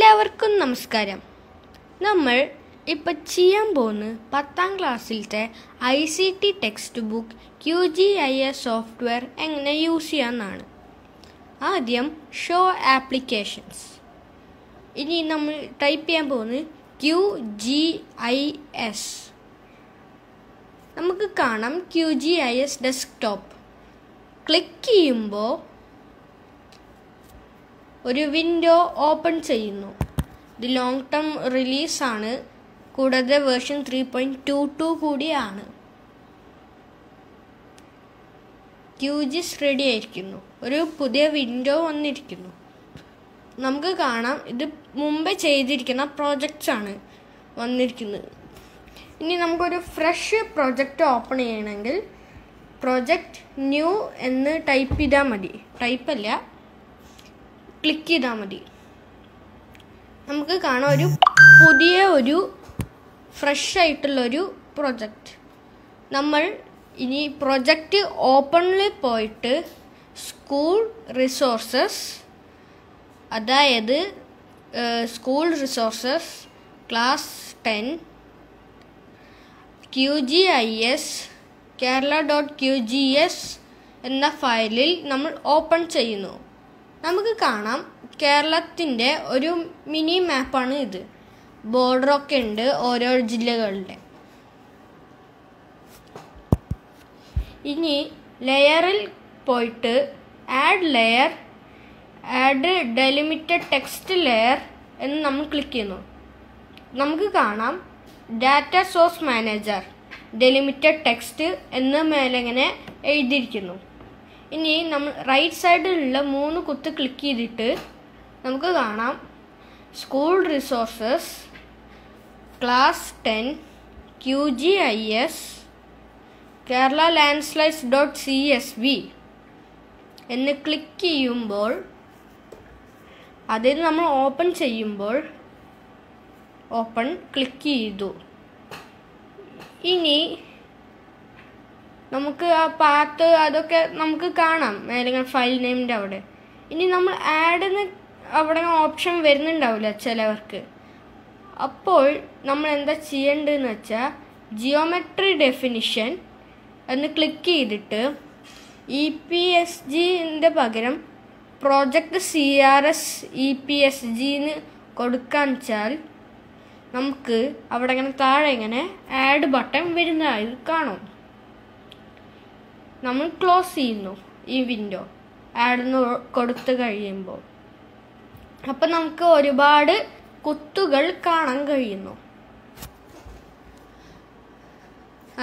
എല്ലാവർക്കും നമസ്കാരം. നമ്മൾ ഇപ്പോൾ ചെയ്യാൻ പോകുന്ന 10ാം ക്ലാസ്സിലത്തെ ICT text book QGIS software എങ്ങനെ യൂസ് ചെയ്യാമെന്നാണ്. ആദ്യം ഷോ ആപ്ലിക്കേഷൻസ്. ഇനി നമ്മൾ ടൈപ്പ് ചെയ്യാൻ പോകുന്നത് QGIS. നമുക്ക് കാണാം QGIS ഡെസ്ക്ടോപ്പ്. ക്ലിക്ക് ചെയ്യുമ്പോൾ ഒരു വിൻഡോ ഓപ്പൺ ചെയ്യുന്നു. ഇത് ലോങ് ടേം റിലീസാണ്, കൂടാതെ വേർഷൻ 3.22 കൂടിയാണ്. QGIS റെഡി ആയിരിക്കുന്നു. ഒരു പുതിയ വിൻഡോ വന്നിരിക്കുന്നു. നമുക്ക് കാണാം ഇത് മുമ്പേ ചെയ്തിരിക്കുന്ന പ്രോജക്റ്റ്സ് ആണ് വന്നിരിക്കുന്നത്. ഇനി നമുക്കൊരു ഫ്രഷ് പ്രോജക്റ്റ് ഓപ്പൺ ചെയ്യണമെങ്കിൽ പ്രോജക്റ്റ് ന്യൂ എന്ന് ടൈപ്പ് ചെയ്താൽ മതി. ടൈപ്പല്ല, ക്ലിക്ക് ചെയ്താൽ മതി. നമുക്ക് കാണാം ഒരു ഫ്രഷ് ആയിട്ടുള്ളൊരു പ്രൊജക്റ്റ്. നമ്മൾ ഇനി പ്രൊജക്റ്റ് ഓപ്പണിൽ പോയിട്ട് സ്കൂൾ റിസോഴ്സസ്, അതായത് school resources class 10 QGIS kerala.qgs എന്ന ഫയലിൽ നമ്മൾ ഓപ്പൺ ചെയ്യുന്നു. നമുക്ക് കാണാം കേരളത്തിൻ്റെ ഒരു മിനി മാപ്പാണ് ഇത്. ബോർഡറൊക്കെ ഉണ്ട് ഓരോ ജില്ലകളുടെ. ഇനി ലെയറിൽ പോയിട്ട് add layer, add delimited text layer എന്ന് നമ്മൾ ക്ലിക്ക് ചെയ്യുന്നു. നമുക്ക് കാണാം data source manager delimited text എന്ന് മേലെങ്ങനെ എഴുതിയിരിക്കുന്നു. ഇനി നമ്മൾ റൈറ്റ് സൈഡിലുള്ള 3 കുത്ത് ക്ലിക്ക് ചെയ്തിട്ട് നമുക്ക് കാണാം school resources class 10 QGIS Kerala landslides.csv എന്ന് ക്ലിക്ക് ചെയ്യുമ്പോൾ അതിൽ നമ്മൾ ഓപ്പൺ ചെയ്യുമ്പോൾ ഓപ്പൺ ക്ലിക്ക് ചെയ്തു. ഇനി നമുക്ക് ആ പാത്ത് അതൊക്കെ നമുക്ക് കാണാം മേലെ ഫയൽ നെയിമിൻ്റെ അവിടെ. ഇനി നമ്മൾ ആഡിന് അവിടെ ഓപ്ഷൻ വരുന്നുണ്ടാവില്ല ചിലവർക്ക്. അപ്പോൾ നമ്മൾ എന്താ ചെയ്യേണ്ടതെന്ന് വെച്ചാൽ ജിയോമെട്രി ഡെഫിനിഷൻ എന്ന് ക്ലിക്ക് ചെയ്തിട്ട് EPSGൻ്റെ പകരം പ്രോജക്റ്റ് CRS EPSG എന്ന് കൊടുക്കാൻ വെച്ചാൽ നമുക്ക് അവിടെ ഇങ്ങനെ താഴെ ഇങ്ങനെ ആഡ് ബട്ടൺ വരുന്നതായി കാണും. നമ്മൾ ക്ലോസ് ചെയ്യുന്നു ഈ വിൻഡോ ആഡ് കൊടുത്തു കഴിയുമ്പോൾ. അപ്പം നമുക്ക് ഒരുപാട് കുത്തുകൾ കാണാൻ കഴിയുന്നു.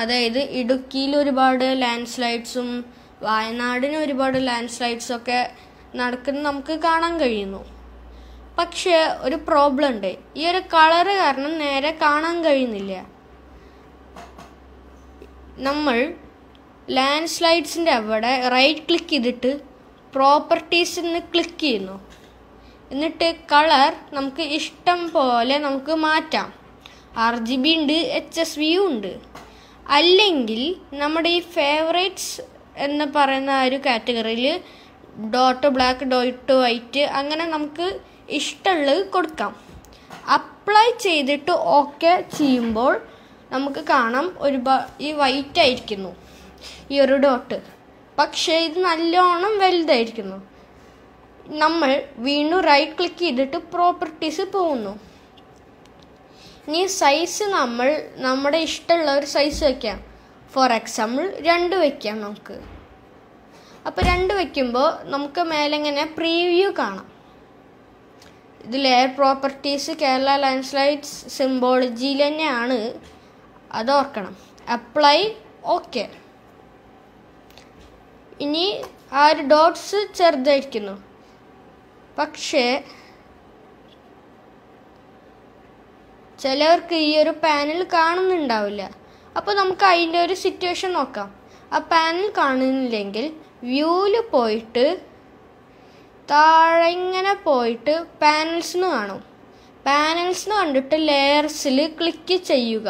അതായത് ഇടുക്കിയിൽ ഒരുപാട് ലാൻഡ് സ്ലൈഡ്സും വയനാടിന് ഒരുപാട് ലാൻഡ് സ്ലൈഡ്സൊക്കെ നടക്കുന്നത് നമുക്ക് കാണാൻ കഴിയുന്നു. പക്ഷേ ഒരു പ്രോബ്ലം ഉണ്ട്. ഈ ഒരു കളറ് കാരണം നേരെ കാണാൻ കഴിയുന്നില്ല. നമ്മൾ ലാൻഡ് സ്ലൈഡ്സിൻ്റെ അവിടെ റൈറ്റ് ക്ലിക്ക് ചെയ്തിട്ട് പ്രോപ്പർട്ടീസിന് ക്ലിക്ക് ചെയ്യുന്നു. എന്നിട്ട് കളർ നമുക്ക് ഇഷ്ടം പോലെ നമുക്ക് മാറ്റാം. RGB ഉണ്ട്, HSV ഉണ്ട്. അല്ലെങ്കിൽ നമ്മുടെ ഈ ഫേവറേറ്റ്സ് എന്ന് പറയുന്ന ഒരു കാറ്റഗറിയിൽ ഡോട്ട് ബ്ലാക്ക്, ഡോട്ട് വൈറ്റ്, അങ്ങനെ നമുക്ക് ഇഷ്ടമുള്ളത് കൊടുക്കാം. അപ്ലൈ ചെയ്തിട്ട് ഓക്കെ ചെയ്യുമ്പോൾ നമുക്ക് കാണാം ഈ വൈറ്റ് ആയിരിക്കുന്നു ഈ ഒരു ഡോട്ട്. പക്ഷേ ഇത് നല്ലോണം വലുതായിരിക്കുന്നു. നമ്മൾ വീണ്ടും റൈറ്റ് ക്ലിക്ക് ചെയ്തിട്ട് പ്രോപ്പർട്ടീസ് പോകുന്നു. ഇനി സൈസ് നമ്മുടെ ഇഷ്ടമുള്ള ഒരു സൈസ് വയ്ക്കാം. ഫോർ എക്സാമ്പിൾ 2 വയ്ക്കാം നമുക്ക്. അപ്പോൾ 2 വയ്ക്കുമ്പോൾ നമുക്ക് മേലെ ഇങ്ങനെ പ്രീവ്യൂ കാണാം. ഇത് ലെയർ പ്രോപ്പർട്ടീസ് കേരള ലാൻഡ്സ്ലൈഡ്സ് സിംബോളജിയിൽ തന്നെയാണ്, അത് ഓർക്കണം. Apply okay. ഇനി ആ ഒരു ഡോട്ട്സ് ചെറുതായിരിക്കുന്നു, പക്ഷേ ചിലവർക്ക് ഈ ഒരു പാനൽ കാണുന്നുണ്ടാവില്ല. അപ്പോൾ നമുക്ക് അതിൻ്റെ ഒരു സിറ്റുവേഷൻ നോക്കാം. ആ പാനൽ കാണുന്നില്ലെങ്കിൽ വ്യൂവിൽ പോയിട്ട് താഴെ ഇങ്ങനെ പോയിട്ട് പാനൽസിന് കാണും. പാനൽസിന് കണ്ടിട്ട് ലെയർസിൽ ക്ലിക്ക് ചെയ്യുക.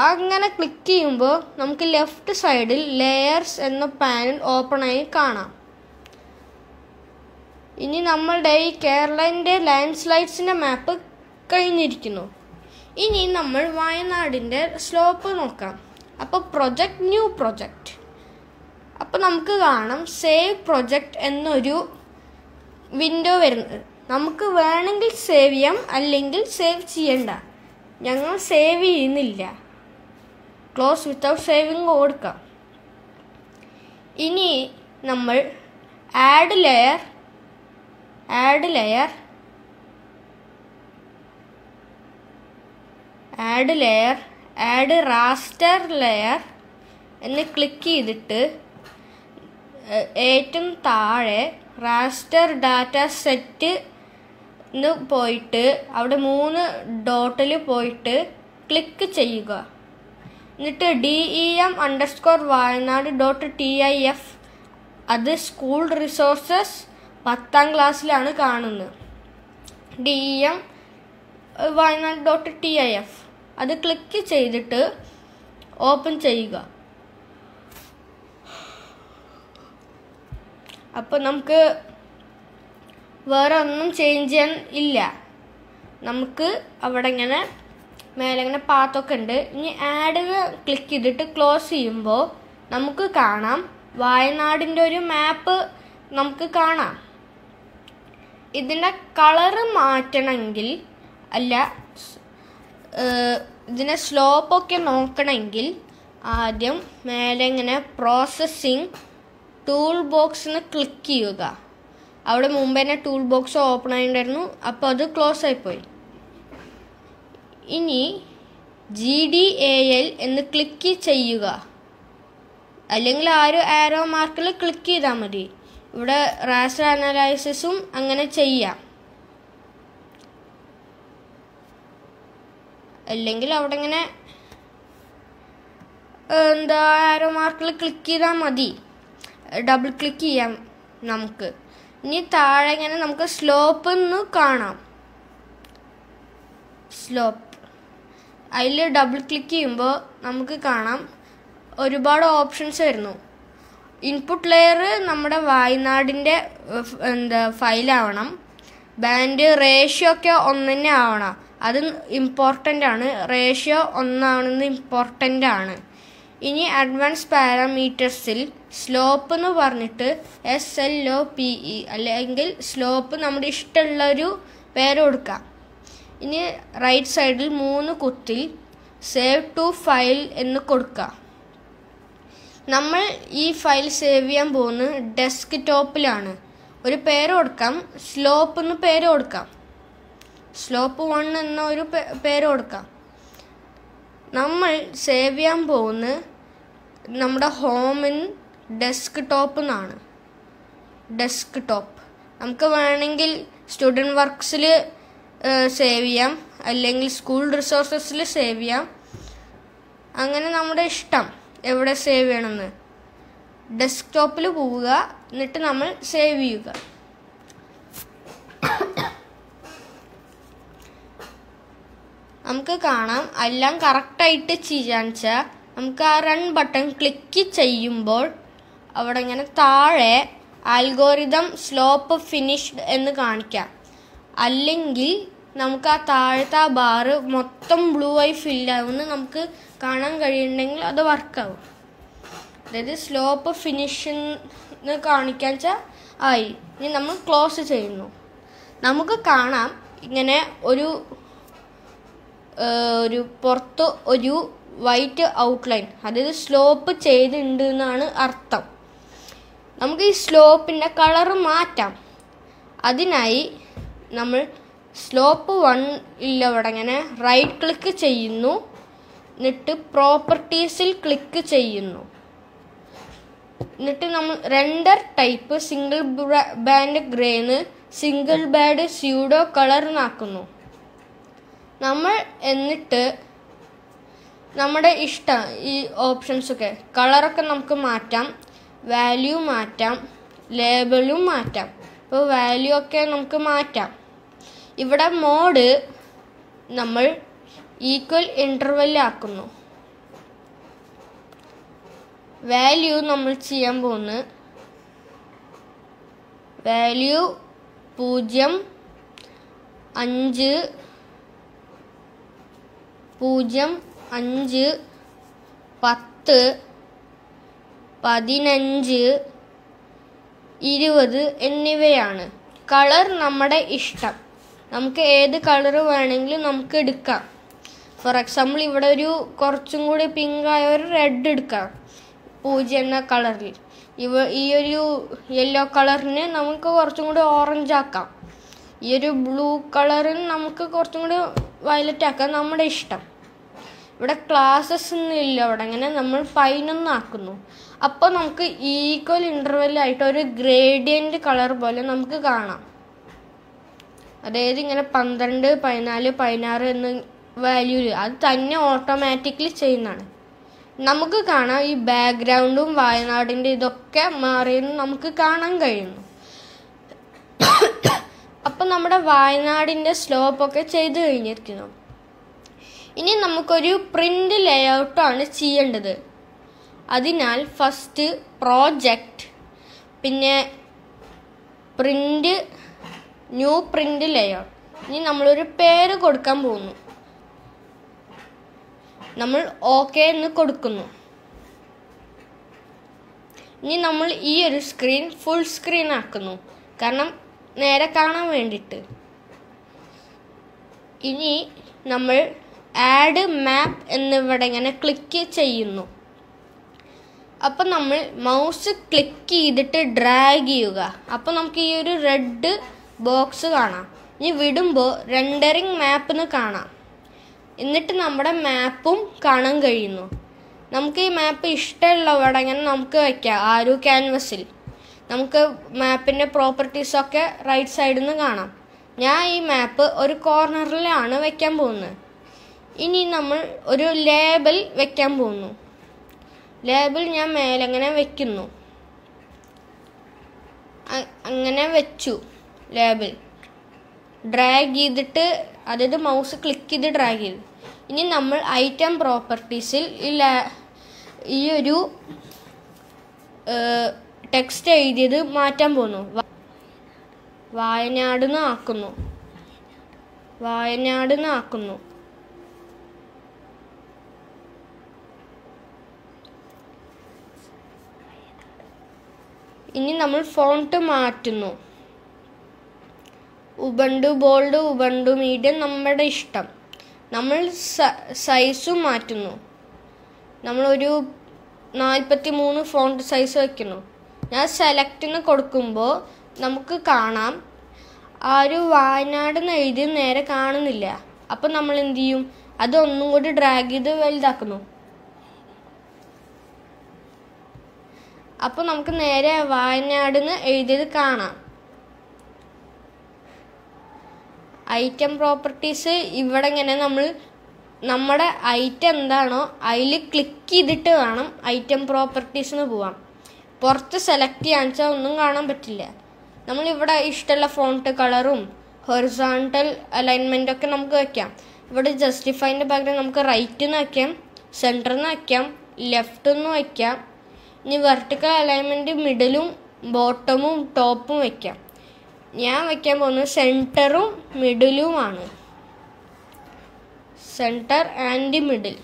അങ്ങനെ ക്ലിക്ക് ചെയ്യുമ്പോൾ നമുക്ക് ലെഫ്റ്റ് സൈഡിൽ ലെയേഴ്സ് എന്ന പാനൽ ഓപ്പണായി കാണാം. ഇനി നമ്മളുടെ ഈ കേരളൻ്റെ ലാൻഡ് സ്ലൈഡ്സിൻ്റെ മാപ്പ് കഴിഞ്ഞിരിക്കുന്നു. ഇനി നമ്മൾ വയനാടിൻ്റെ സ്ലോപ്പ് നോക്കാം. അപ്പോൾ ന്യൂ പ്രൊജക്റ്റ്. അപ്പോൾ നമുക്ക് കാണാം സേവ് പ്രൊജക്റ്റ് എന്നൊരു വിൻഡോ വരുന്നത്. നമുക്ക് വേണമെങ്കിൽ സേവ് ചെയ്യാം, അല്ലെങ്കിൽ സേവ് ചെയ്യണ്ട. ഞങ്ങൾ സേവ് ചെയ്യുന്നില്ല. ക്ലോസ് വിത്തൗട്ട് സേവിങ് കൊടുക്കാം. ഇനി നമ്മൾ add layer add raster layer എന്ന് ക്ലിക്ക് ചെയ്തിട്ട് ഏറ്റവും താഴെ റാസ്റ്റർ ഡാറ്റ സെറ്റ് പോയിട്ട് അവിടെ 3 ഡോട്ടിൽ പോയിട്ട് ക്ലിക്ക് ചെയ്യുക. എന്നിട്ട് DEM_Wayanad.TIF അത് സ്കൂൾ റിസോഴ്സസ് 10ാം ക്ലാസ്സിലാണ് കാണുന്നത്. DEM_Wayanad.TIF അത് ക്ലിക്ക് ചെയ്തിട്ട് ഓപ്പൺ ചെയ്യുക. അപ്പോൾ നമുക്ക് വേറെ ഒന്നും ചേഞ്ച് ചെയ്യാൻ ഇല്ല. നമുക്ക് അവിടെ ഇങ്ങനെ മേലെ ഇങ്ങനെ പാത്തൊക്കെ ഉണ്ട്. ഇനി ആഡ് ക്ലിക്ക് ചെയ്തിട്ട് ക്ലോസ് ചെയ്യുമ്പോൾ നമുക്ക് കാണാം വയനാടിൻ്റെ ഒരു മാപ്പ് നമുക്ക് കാണാം. ഇതിൻ്റെ കളറ് മാറ്റണമെങ്കിൽ ഇതിൻ്റെ സ്ലോപ്പൊക്കെ നോക്കണമെങ്കിൽ ആദ്യം മേലെ ഇങ്ങനെ പ്രോസസ്സിങ് ടൂൾ ബോക്സിന് ക്ലിക്ക് ചെയ്യുക. അവിടെ മുമ്പ് തന്നെ ടൂൾ ബോക്സ് ഓപ്പൺ ആയിട്ടുണ്ടായിരുന്നു, അപ്പോൾ അത് ക്ലോസ് ആയിപ്പോയി. ഇനി GDAL എന്ന് ക്ലിക്ക് ചെയ്യുക, അല്ലെങ്കിൽ ആ ഒരു ആരോ മാർക്കിൽ ക്ലിക്ക് ചെയ്താൽ മതി. ഇവിടെ റാസ്റ്റർ അനാലിസിസും അങ്ങനെ ചെയ്യാം, അല്ലെങ്കിൽ അവിടെ ഇങ്ങനെ ആരോ മാർക്കിൽ ക്ലിക്ക് ചെയ്താൽ മതി. ഡബിൾ ക്ലിക്ക് ചെയ്യാം നമുക്ക്. ഇനി താഴെ ഇങ്ങനെ നമുക്ക് സ്ലോപ്പ് എന്ന് കാണാം. സ്ലോപ്പ് അതിൽ ഡബിൾ ക്ലിക്ക് ചെയ്യുമ്പോൾ നമുക്ക് കാണാം ഒരുപാട് ഓപ്ഷൻസ് വരുന്നു. ഇൻപുട്ട് ലെയർ നമ്മുടെ വയനാടിൻ്റെ ഫയലാവണം. ബാൻഡ് റേഷ്യോ ഒക്കെ ഒന്ന് തന്നെ ആവണം. അത് ഇമ്പോർട്ടൻ്റ് ആണ്. റേഷ്യോ ഒന്നാണെന്ന് ഇമ്പോർട്ടൻ്റ് ആണ്. ഇനി അഡ്വാൻസ് പാരാമീറ്റേഴ്സിൽ സ്ലോപ്പ് എന്ന് പറഞ്ഞിട്ട് SLOPE അല്ലെങ്കിൽ സ്ലോപ്പ് നമ്മുടെ ഇഷ്ടമുള്ളൊരു പേര് കൊടുക്കാം. ഇനി റൈറ്റ് സൈഡിൽ 3 കുത്തിൽ സേവ് ടു ഫയൽ എന്ന് കൊടുക്കുക. നമ്മൾ ഈ ഫയൽ സേവ് ചെയ്യാൻ പോകുന്നത് ഡെസ്ക്ടോപ്പിലാണ്. ഒരു പേര് കൊടുക്കാം, സ്ലോപ്പ് എന്ന് പേര് കൊടുക്കാം. സ്ലോപ്പ് 1 എന്ന ഒരു പേര് കൊടുക്കാം. നമ്മൾ സേവ് ചെയ്യാൻ പോകുന്നത് നമ്മുടെ ഹോമിൻ ഡെസ്ക്ടോപ്പ് എന്നാണ്. ഡെസ്ക്ടോപ്പ് നമുക്ക് വേണമെങ്കിൽ സ്റ്റുഡൻറ്റ് വർക്ക്സിൽ സേവ് ചെയ്യാം, അല്ലെങ്കിൽ സ്കൂൾ റിസോഴ്സസിൽ സേവ് ചെയ്യാം. അങ്ങനെ നമ്മുടെ ഇഷ്ടം എവിടെ സേവ് ചെയ്യണമെന്ന്. ഡെസ്ക്ടോപ്പിൽ പോവുക, എന്നിട്ട് നമ്മൾ സേവ് ചെയ്യുക. നമുക്ക് കാണാം എല്ലാം കറക്റ്റായിട്ട് ചെയ്യാന്ന് വെച്ചാൽ നമുക്ക് ആ റൺ ബട്ടൺ ക്ലിക്ക് ചെയ്യുമ്പോൾ അവിടെ ഇങ്ങനെ താഴെ ആൽഗോരിതം സ്ലോപ്പ് ഫിനിഷ്ഡ് എന്ന് കാണിക്കാം. അല്ലെങ്കിൽ നമുക്ക് ആ താഴത്തെ ആ ബാറ് മൊത്തം ബ്ലൂ ആയി ഫില്ലാവുമെന്ന് നമുക്ക് കാണാൻ കഴിയുന്നുണ്ടെങ്കിൽ അത് വർക്കാവും. അതായത് സ്ലോപ്പ് ഫിനിഷെന്ന് കാണിക്കാൻ വെച്ചാൽ ആയി. ഇനി നമ്മൾ ക്ലോസ് ചെയ്യുന്നു. നമുക്ക് കാണാം ഇങ്ങനെ ഒരു പുറത്ത് ഒരു വൈറ്റ് ഔട്ട്ലൈൻ, അതായത് സ്ലോപ്പ് ചെയ്തിട്ടുണ്ട് എന്നാണ് അർത്ഥം. നമുക്ക് ഈ സ്ലോപ്പിൻ്റെ കളറ് മാറ്റാം. അതിനായി നമ്മൾ സ്ലോപ്പ് 1 അവിടെ ഇങ്ങനെ റൈറ്റ് ക്ലിക്ക് ചെയ്യുന്നു, എന്നിട്ട് പ്രോപ്പർട്ടീസിൽ ക്ലിക്ക് ചെയ്യുന്നു. എന്നിട്ട് നമ്മൾ റെൻഡർ ടൈപ്പ് സിംഗിൾ ബാൻഡ് ഗ്രേന്ന് സിംഗിൾ ബാൻഡ് സ്യൂഡോ കളറിനാക്കുന്നു. നമ്മൾ എന്നിട്ട് നമ്മുടെ ഇഷ്ടം ഈ ഓപ്ഷൻസൊക്കെ കളറൊക്കെ നമുക്ക് മാറ്റാം, വാല്യൂ മാറ്റാം, ലേബലും മാറ്റാം. ഇപ്പോൾ വാല്യൂ ഒക്കെ നമുക്ക് മാറ്റാം. ഇവിടെ മോഡ് നമ്മൾ ഈക്വൽ ഇൻ്റർവെല്ലാക്കുന്നു. വാല്യൂ നമ്മൾ ചെയ്യാൻ പോകുന്നത് വാല്യൂ 0 5 0 5 10 15 20 എന്നിവയാണ്. കളർ നമ്മുടെ ഇഷ്ടം. നമുക്ക് ഏത് കളർ വേണമെങ്കിലും നമുക്ക് എടുക്കാം. ഫോർ എക്സാമ്പിൾ ഇവിടെ ഒരു കുറച്ചും കൂടി പിങ്കായ ഒരു റെഡ് എടുക്കാം 0 എന്ന കളറിൽ. ഈ ഒരു യെല്ലോ കളറിന് നമുക്ക് കുറച്ചും കൂടി ഓറഞ്ച് ആക്കാം. ഈ ഒരു ബ്ലൂ കളറിന് നമുക്ക് കുറച്ചും കൂടി വയലറ്റ് ആക്കാം. നമ്മുടെ ഇഷ്ടം. ഇവിടെ ക്ലാസ്സസ് ഒന്നും ഇല്ല. ഇവിടെ അങ്ങനെ നമ്മൾ 11 ആക്കുന്നു. അപ്പോൾ നമുക്ക് ഈക്വൽ ഇൻ്റർവെല്ലായിട്ട് ഒരു ഗ്രേഡിയൻ്റ് കളർ പോലെ നമുക്ക് കാണാം. അതായത് ഇങ്ങനെ 12, 14, 16 എന്ന വാല്യൂ അത് തന്നെ ഓട്ടോമാറ്റിക്കലി ചെയ്യുന്നതാണ്. നമുക്ക് കാണാം ഈ ബാക്ക്ഗ്രൗണ്ടും വയനാടിൻ്റെ ഇതൊക്കെ മാറിയെന്ന് നമുക്ക് കാണാൻ കഴിയുന്നു. അപ്പം നമ്മുടെ വയനാടിൻ്റെ സ്ലോപ്പൊക്കെ ചെയ്ത് കഴിഞ്ഞിരിക്കുന്നു. ഇനി നമുക്കൊരു പ്രിൻ്റ് ലേഔട്ടാണ് ചെയ്യേണ്ടത്. അതിനാൽ ഫസ്റ്റ് പ്രോജക്റ്റ്, പിന്നെ പ്രിൻ്റ്, ന്യൂ പ്രിൻ്റ് ലേഔട്ട്. ഇനി നമ്മളൊരു പേര് കൊടുക്കാൻ പോകുന്നു. നമ്മൾ ഓക്കെ എന്ന് കൊടുക്കുന്നു. ഇനി നമ്മൾ ഈ ഒരു സ്ക്രീൻ ഫുൾ സ്ക്രീൻ ആക്കുന്നു, കാരണം നേരെ കാണാൻ വേണ്ടിയിട്ട്. ഇനി നമ്മൾ ആഡ് മാപ്പ് എന്നിവിടെ ഇങ്ങനെ ക്ലിക്ക് ചെയ്യുന്നു. അപ്പം നമ്മൾ മൗസ് ക്ലിക്ക് ചെയ്തിട്ട് ഡ്രാഗ് ചെയ്യുക. അപ്പോൾ നമുക്ക് ഈ ഒരു റെഡ് ബോക്സ് കാണാം. ഇനി വിടുമ്പോൾ റെൻഡറിങ് മാപ്പെന്ന് കാണാം. എന്നിട്ട് നമ്മുടെ മാപ്പും കാണാൻ കഴിയുന്നു. നമുക്ക് ഈ മാപ്പ് ഇഷ്ടമുള്ളവിടെ ഇങ്ങനെ നമുക്ക് വയ്ക്കാം. ആരോ ക്യാൻവസിൽ നമുക്ക് മാപ്പിൻ്റെ പ്രോപ്പർട്ടീസൊക്കെ റൈറ്റ് സൈഡിൽ നിന്ന് കാണാം. ഞാൻ ഈ മാപ്പ് ഒരു കോർണറിലാണ് വയ്ക്കാൻ പോകുന്നത്. ഇനി നമ്മൾ ഒരു ലേബൽ വയ്ക്കാൻ പോകുന്നു. ലേബൽ ഞാൻ മേലെങ്ങനെ വയ്ക്കുന്നു. അങ്ങനെ വെച്ചു. ലേബൽ ഡ്രാഗ് ചെയ്തിട്ട്, അതായത് മൗസ് ക്ലിക്ക് ചെയ്ത് ഡ്രാഗ് ചെയ്തു. ഇനി നമ്മൾ ഐറ്റം പ്രോപ്പർട്ടീസിൽ ഈ ഒരു ടെക്സ്റ്റ് എഴുതിയത് മാറ്റാൻ പോകുന്നു. വയനാട് ആക്കുന്നു. ഇനി നമ്മൾ ഫോണ്ട് മാറ്റുന്നു. ഉബണ്ടു ബോൾഡ്, ഉബണ്ടു മീഡിയം നമ്മുടെ ഇഷ്ടം. നമ്മൾ സൈസും മാറ്റുന്നു. നമ്മളൊരു 43 ഫോണ്ട് സൈസ് വയ്ക്കുന്നു. ഞാൻ സെലക്റ്റിന് കൊടുക്കുമ്പോൾ നമുക്ക് കാണാം ആ ഒരു വയനാട് എഴുതി നേരെ കാണുന്നില്ല. അപ്പം നമ്മൾ എന്ത് ചെയ്യും? അതൊന്നും കൂടി ഡ്രാഗ് ചെയ്ത് വലുതാക്കുന്നു. അപ്പോൾ നമുക്ക് നേരെ വയനാട് എഴുതിയത് കാണാം. ഐറ്റം പ്രോപ്പർട്ടീസ് ഇവിടെ ഇങ്ങനെ നമ്മൾ നമ്മുടെ ഐറ്റം എന്താണോ അതിൽ ക്ലിക്ക് ചെയ്തിട്ട് വേണം ഐറ്റം പ്രോപ്പർട്ടീസിന് പോവാം. പുറത്ത് സെലക്ട് ചെയ്യാന്ന് വെച്ചാൽ ഒന്നും കാണാൻ പറ്റില്ല. നമ്മളിവിടെ ഇഷ്ടമുള്ള ഫോണ്ട് കളറും ഹൊറിസോണ്ടൽ അലൈൻമെൻറ്റൊക്കെ നമുക്ക് വയ്ക്കാം. ഇവിടെ ജസ്റ്റിഫൈൻ്റെ പകരം നമുക്ക് റൈറ്റിൽ നിന്ന് വയ്ക്കാം, സെൻറ്ററിൽ നിന്ന് വയ്ക്കാം, ലെഫ്റ്റിൽ നിന്ന് വയ്ക്കാം. ഇനി വെർട്ടിക്കൽ അലൈൻമെൻറ്റ് മിഡിലും ബോട്ടമും ടോപ്പും വയ്ക്കാം. ഞാൻ വയ്ക്കാൻ പോകുന്നത് സെൻറ്ററും മിഡിലുമാണ്. Centre and middle.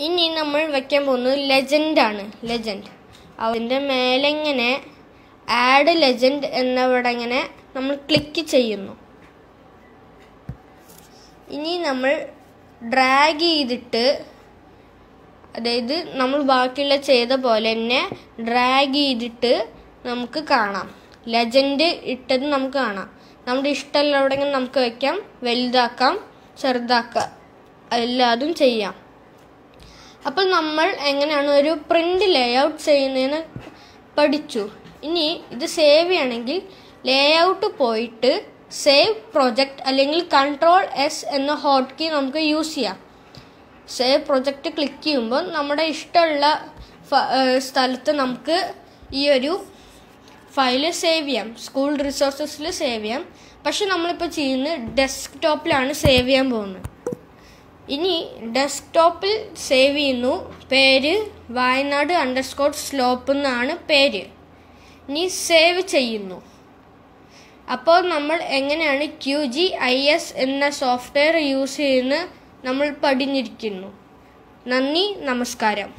ഇനി നമ്മൾ വയ്ക്കാൻ പോകുന്നത് ലെജൻഡാണ്. ലെജൻഡ് അതിൻ്റെ മേലെ ഇങ്ങനെ ആഡ് ലെജൻഡ് എന്നവിടെ ഇങ്ങനെ നമ്മൾ ക്ലിക്ക് ചെയ്യുന്നു. ഇനി നമ്മൾ ഡ്രാഗ് ചെയ്തിട്ട്, അതായത് നമ്മൾ ബാക്കിയുള്ള ചെയ്ത പോലെ തന്നെ ഡ്രാഗ് ചെയ്തിട്ട് നമുക്ക് കാണാം. ലെജൻഡ് ഇട്ടത് നമുക്ക് കാണാം. നമ്മുടെ ഇഷ്ടമുള്ള എവിടെയെങ്കിലും നമുക്ക് വയ്ക്കാം, വലുതാക്കാം, ചെറുതാക്കാം, എല്ലാതും ചെയ്യാം. അപ്പോൾ നമ്മൾ എങ്ങനെയാണ് ഒരു പ്രിൻ്റ് ലേഔട്ട് ചെയ്യുന്നതെന്ന് പഠിച്ചു. ഇനി ഇത് സേവ് ചെയ്യണമെങ്കിൽ ലേഔട്ട് പോയിട്ട് സേവ് പ്രൊജക്റ്റ് അല്ലെങ്കിൽ Ctrl+S എന്ന ഹോട്ട് കീ നമുക്ക് യൂസ് ചെയ്യാം. സേവ് പ്രൊജക്റ്റ് ക്ലിക്ക് ചെയ്യുമ്പോൾ നമ്മുടെ ഇഷ്ടമുള്ള സ്ഥലത്ത് നമുക്ക് ഈ ഒരു ഫയല് സേവ് ചെയ്യാം. സ്കൂൾ റിസോഴ്സസിൽ സേവ് ചെയ്യാം. പക്ഷെ നമ്മളിപ്പോൾ ചെയ്യുന്നത് ഡെസ്ക്ടോപ്പിലാണ് സേവ് ചെയ്യാൻ പോകുന്നത്. ഇനി ഡെസ്ക്ടോപ്പിൽ സേവ് ചെയ്യുന്നു. പേര് വയനാട് _slope എന്നാണ് പേര്. ഇനി സേവ് ചെയ്യുന്നു. അപ്പോൾ നമ്മൾ എങ്ങനെയാണ് QGIS എന്ന സോഫ്റ്റ്വെയർ യൂസ് ചെയ്യുന്നത് നമ്മൾ പഠിഞ്ഞിരിക്കുന്നു. നന്ദി, നമസ്കാരം.